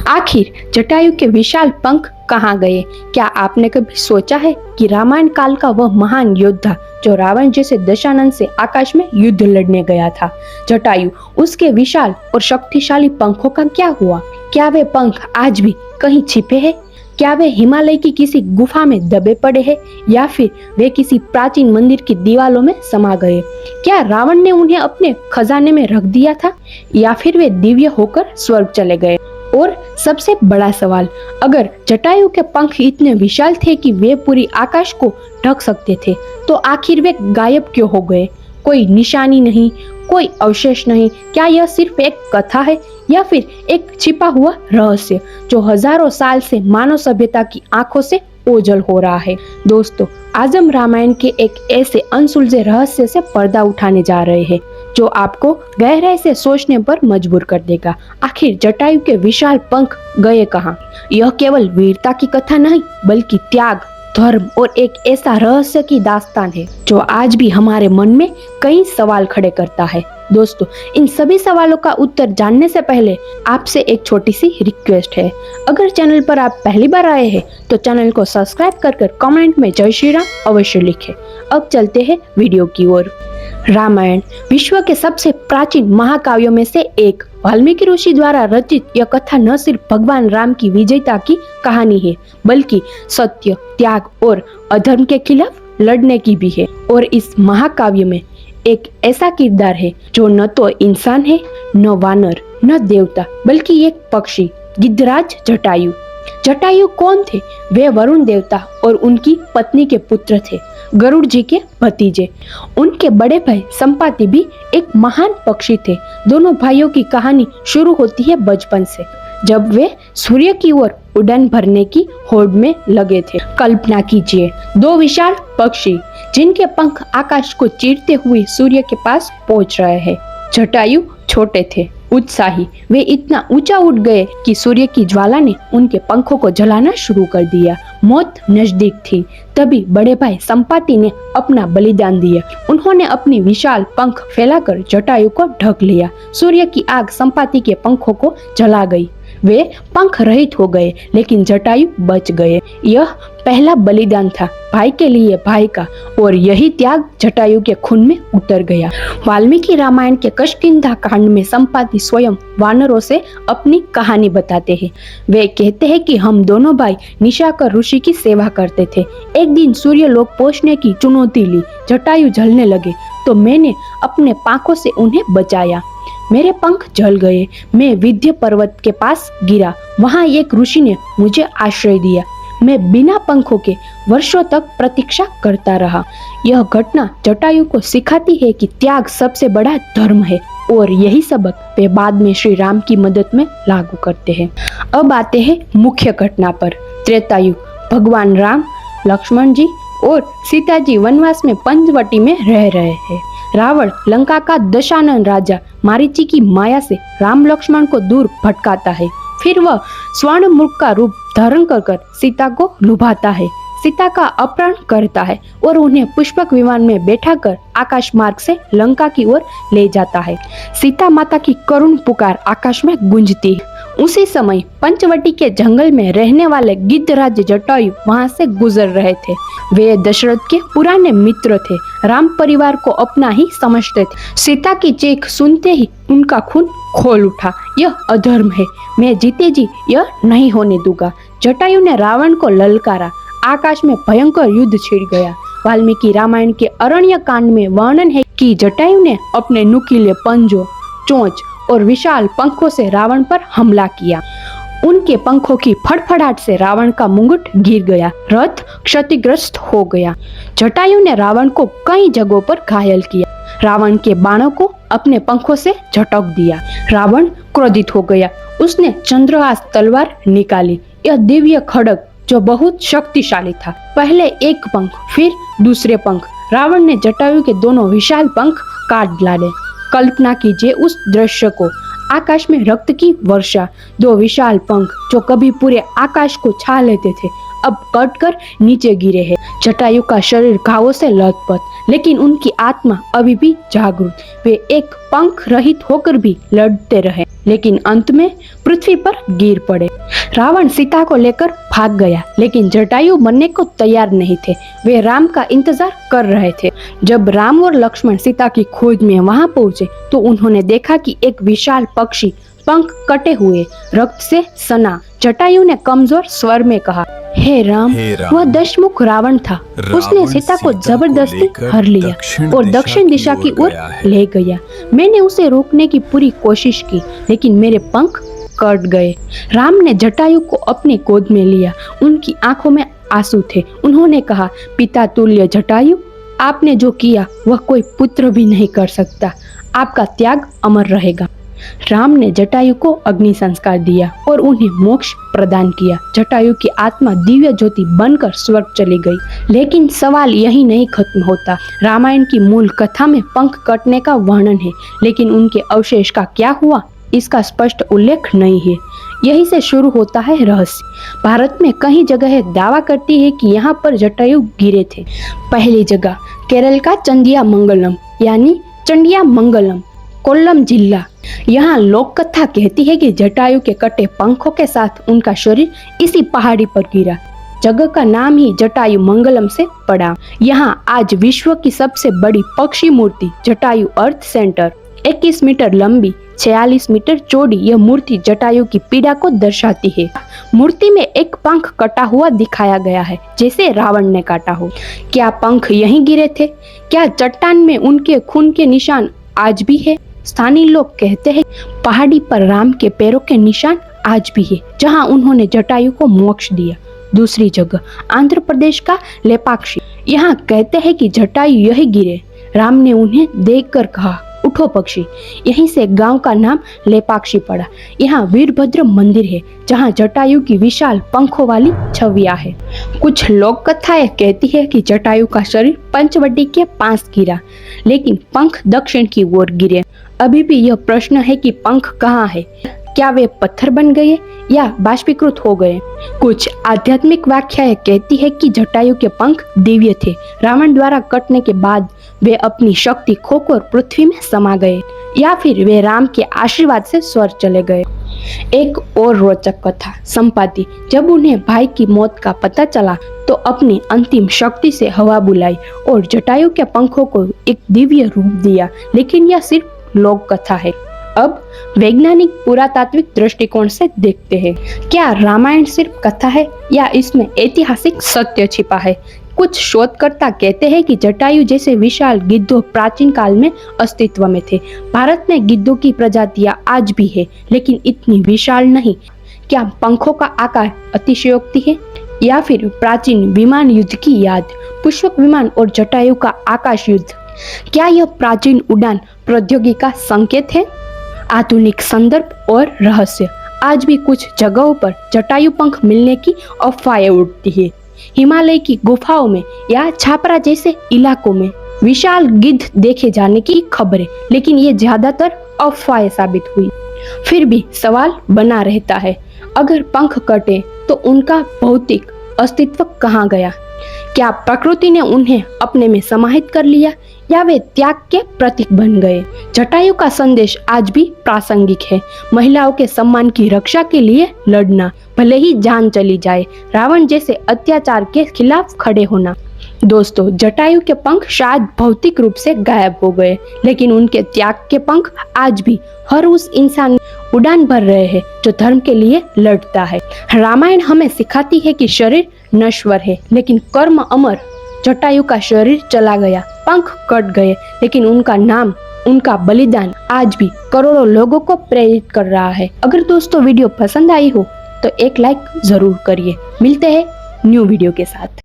आखिर जटायु के विशाल पंख कहाँ गए? क्या आपने कभी सोचा है कि रामायण काल का वह महान योद्धा जो रावण जैसे दशानन से आकाश में युद्ध लड़ने गया था, जटायु, उसके विशाल और शक्तिशाली पंखों का क्या हुआ? क्या वे पंख आज भी कहीं छिपे हैं? क्या वे हिमालय की किसी गुफा में दबे पड़े हैं या फिर वे किसी प्राचीन मंदिर की दीवारों में समा गए? क्या रावण ने उन्हें अपने खजाने में रख दिया था या फिर वे दिव्य होकर स्वर्ग चले गए? और सबसे बड़ा सवाल, अगर जटायु के पंख इतने विशाल थे कि वे पूरी आकाश को ढक सकते थे, तो आखिर वे गायब क्यों हो गए? कोई निशानी नहीं, कोई अवशेष नहीं। क्या यह सिर्फ एक कथा है या फिर एक छिपा हुआ रहस्य जो हजारों साल से मानव सभ्यता की आंखों से ओझल हो रहा है? दोस्तों, आज हम रामायण के एक ऐसे अनसुलझे रहस्य से पर्दा उठाने जा रहे हैं जो आपको गहराई से सोचने पर मजबूर कर देगा। आखिर जटायु के विशाल पंख गए कहाँ? यह केवल वीरता की कथा नहीं, बल्कि त्याग, धर्म और एक ऐसा रहस्य की दास्तान है जो आज भी हमारे मन में कई सवाल खड़े करता है। दोस्तों, इन सभी सवालों का उत्तर जानने से पहले आपसे एक छोटी सी रिक्वेस्ट है। अगर चैनल पर आप पहली बार आए हैं तो चैनल को सब्सक्राइब कर कमेंट में जय श्री राम अवश्य लिखें। अब चलते हैं वीडियो की ओर। रामायण विश्व के सबसे प्राचीन महाकाव्यों में से एक। वाल्मीकि ऋषि द्वारा रचित यह कथा न सिर्फ भगवान राम की विजयता की कहानी है, बल्कि सत्य, त्याग और अधर्म के खिलाफ लड़ने की भी है। और इस महाकाव्य में एक ऐसा किरदार है जो न तो इंसान है, न वानर, न देवता, बल्कि एक पक्षी, गिद्धराज जटायु। जटायु कौन थे? वे वरुण देवता और उनकी पत्नी के पुत्र थे, गरुड़ जी के भतीजे। उनके बड़े भाई संपाति भी एक महान पक्षी थे। दोनों भाइयों की कहानी शुरू होती है बचपन से, जब वे सूर्य की ओर उड़ान भरने की होड़ में लगे थे। कल्पना कीजिए, दो विशाल पक्षी जिनके पंख आकाश को चीरते हुए सूर्य के पास पहुंच रहे हैं। जटायु छोटे थे, उत्साही। वे इतना ऊंचा उठ गए कि सूर्य की ज्वाला ने उनके पंखों को जलाना शुरू कर दिया। मौत नजदीक थी। तभी बड़े भाई संपाति ने अपना बलिदान दिया। उन्होंने अपनी विशाल पंख फैलाकर जटायु को ढक लिया। सूर्य की आग संपाति के पंखों को जला गई। वे पंख रहित हो गए, लेकिन जटायु बच गए। यह पहला बलिदान था भाई के लिए भाई का, और यही त्याग जटायु के खून में उतर गया। वाल्मीकि रामायण के किष्किंधा कांड में संपाति स्वयं वानरों से अपनी कहानी बताते हैं। वे कहते हैं कि हम दोनों भाई निशाकर ऋषि की सेवा करते थे। एक दिन सूर्य लोक पहुंचने की चुनौती ली। जटायु जलने लगे तो मैंने अपने पांखों से उन्हें बचाया। मेरे पंख जल गए। मैं विंध्य पर्वत के पास गिरा। वहां एक ऋषि ने मुझे आश्रय दिया। मैं बिना पंखों के वर्षों तक प्रतीक्षा करता रहा। यह घटना जटायु को सिखाती है कि त्याग सबसे बड़ा धर्म है, और यही सबक वे बाद में श्री राम की मदद में लागू करते हैं। अब आते हैं मुख्य घटना पर। त्रेतायुग। भगवान राम, लक्ष्मण जी और सीता जी वनवास में पंचवटी में रह रहे हैं। रावण लंका का दशानन राजा मारीची की माया से राम लक्ष्मण को दूर भटकाता है। फिर वह स्वर्ण मुख का रूप धारण कर सीता को लुभाता है, सीता का अपहरण करता है और उन्हें पुष्पक विमान में बैठाकर आकाश मार्ग से लंका की ओर ले जाता है। सीता माता की करुण पुकार आकाश में गूंजती है। उसी समय पंचवटी के जंगल में रहने वाले गिद्धराज जटायु वहां से गुजर रहे थे। वे दशरथ के पुराने मित्र थे, राम परिवार को अपना ही समझते थे। सीता की चीख सुनते ही उनका खून खोल उठा। यह अधर्म है, मैं जीते जी यह नहीं होने दूंगा। जटायु ने रावण को ललकारा। आकाश में भयंकर युद्ध छिड़ गया। वाल्मीकि रामायण के अरण्य कांड में वर्णन है कि जटायु ने अपने नुकीले पंजों, चोंच और विशाल पंखों से रावण पर हमला किया। उनके पंखों की फड़फड़ाहट से रावण का मुकुट गिर गया, रथ क्षतिग्रस्त हो गया। जटायु ने रावण को कई जगहों पर घायल किया। रावण के बाणों को अपने पंखों से झटक दिया। रावण क्रोधित हो गया। उसने चंद्रहास तलवार निकाली। यह दिव्य खड्ग जो बहुत शक्तिशाली था। पहले एक पंख, फिर दूसरे पंख। रावण ने जटायु के दोनों विशाल पंख काट डाले। कल्पना कीजिए उस दृश्य को। आकाश में रक्त की वर्षा। दो विशाल पंख जो कभी पूरे आकाश को छा लेते थे, अब कटकर नीचे गिरे हैं। जटायु का शरीर घावों से लथपथ, लेकिन उनकी आत्मा अभी भी जागरूक। वे एक पंख रहित होकर भी लड़ते रहे। लेकिन अंत में पृथ्वी पर गिर पड़े। रावण सीता को लेकर भाग गया, लेकिन जटायु मरने को तैयार नहीं थे। वे राम का इंतजार कर रहे थे। जब राम और लक्ष्मण सीता की खोज में वहां पहुंचे तो उन्होंने देखा कि एक विशाल पक्षी पंख कटे हुए रक्त से सना। जटायु ने कमजोर स्वर में कहा, हे राम, वह दशमुख रावण था। उसने सीता को जबरदस्ती हर लिया और दक्षिण दिशा की ओर ले गया। मैंने उसे रोकने की पूरी कोशिश की, लेकिन मेरे पंख कट गए। राम ने जटायु को अपनी गोद में लिया। उनकी आंखों में आंसू थे। उन्होंने कहा, पिता तुल्य जटायु, आपने जो किया वह कोई पुत्र भी नहीं कर सकता। आपका त्याग अमर रहेगा। राम ने जटायु को अग्नि संस्कार दिया और उन्हें मोक्ष प्रदान किया। जटायु की आत्मा दिव्य ज्योति बनकर स्वर्ग चली गई। लेकिन सवाल यही नहीं खत्म होता। रामायण की मूल कथा में पंख कटने का वर्णन है, लेकिन उनके अवशेष का क्या हुआ इसका स्पष्ट उल्लेख नहीं है। यही से शुरू होता है रहस्य। भारत में कई जगह दावा करती है कि यहाँ पर जटायु गिरे थे। पहली जगह केरल का चंदिया मंगलम यानी चंडिया मंगलम, कोल्लम जिला। यहाँ लोक कथा कहती है कि जटायु के कटे पंखों के साथ उनका शरीर इसी पहाड़ी पर गिरा। जगह का नाम ही जटायु मंगलम से पड़ा। यहाँ आज विश्व की सबसे बड़ी पक्षी मूर्ति जटायु अर्थ सेंटर 21 मीटर लंबी 46 मीटर चौड़ी यह मूर्ति जटायु की पीड़ा को दर्शाती है। मूर्ति में एक पंख कटा हुआ दिखाया गया है, जैसे रावण ने काटा हो। क्या पंख यहीं गिरे थे? क्या चट्टान में उनके खून के निशान आज भी है? स्थानीय लोग कहते हैं पहाड़ी पर राम के पैरों के निशान आज भी है, जहां उन्होंने जटायु को मोक्ष दिया। दूसरी जगह आंध्र प्रदेश का लेपाक्षी। यहाँ कहते हैं कि जटायु यही गिरे। राम ने उन्हें देखकर कहा, उठो पक्षी। यहीं से गांव का नाम लेपाक्षी पड़ा। यहाँ वीरभद्र मंदिर है, जहाँ जटायु की विशाल पंखों वाली छवियां है। कुछ लोक कथाएं कहती है कि जटायु का शरीर पंचवटी के पास गिरा, लेकिन पंख दक्षिण की ओर गिरे। अभी भी यह प्रश्न है कि पंख कहाँ है। क्या वे पत्थर बन गए या बाष्पीकृत हो गए? कुछ आध्यात्मिक व्याख्याएं कहती है कि जटायु के पंख दिव्य थे। रावण द्वारा कटने के बाद वे अपनी शक्ति खोकर पृथ्वी में समा गए, या फिर वे राम के आशीर्वाद से स्वर्ग चले गए। एक और रोचक कथा। संपाति जब उन्हें भाई की मौत का पता चला तो अपनी अंतिम शक्ति से हवा बुलाई और जटायु के पंखों को एक दिव्य रूप दिया। लेकिन यह सिर्फ लोक कथा है। अब वैज्ञानिक पुरातात्विक दृष्टिकोण से देखते हैं। क्या रामायण सिर्फ कथा है या इसमें ऐतिहासिक सत्य छिपा है? कुछ शोधकर्ता कहते हैं कि जटायु जैसे विशाल गिद्धों प्राचीन काल में अस्तित्व में थे। भारत में गिद्धों की प्रजातियां आज भी है, लेकिन इतनी विशाल नहीं। क्या पंखों का आकार अतिशयोक्ति है या फिर प्राचीन विमान युद्ध की याद? पुष्पक विमान और जटायु का आकाश युद्ध, क्या यह प्राचीन उड़ान प्रौद्योगिकी का संकेत है? आधुनिक संदर्भ और रहस्य। आज भी कुछ जगहों पर जटायु पंख मिलने की अफवाहें उड़ती है। हिमालय की गुफाओं में या छापरा जैसे इलाकों में विशाल गिद्ध देखे जाने की खबरें, लेकिन ये ज्यादातर अफवाहें साबित हुई। फिर भी सवाल बना रहता है, अगर पंख कटे तो उनका भौतिक अस्तित्व कहाँ गया? क्या प्रकृति ने उन्हें अपने में समाहित कर लिया या वे त्याग के प्रतीक बन गए? जटायु का संदेश आज भी प्रासंगिक है। महिलाओं के सम्मान की रक्षा के लिए लड़ना, भले ही जान चली जाए। रावण जैसे अत्याचार के खिलाफ खड़े होना। दोस्तों, जटायु के पंख शायद भौतिक रूप से गायब हो गए, लेकिन उनके त्याग के पंख आज भी हर उस इंसान उड़ान भर रहे हैं जो धर्म के लिए लड़ता है। रामायण हमें सिखाती है कि शरीर नश्वर है, लेकिन कर्म अमर। जटायु का शरीर चला गया, पंख कट गए, लेकिन उनका नाम, उनका बलिदान आज भी करोड़ों लोगों को प्रेरित कर रहा है। अगर दोस्तों वीडियो पसंद आई हो तो एक लाइक जरूर करिए। मिलते हैं न्यू वीडियो के साथ।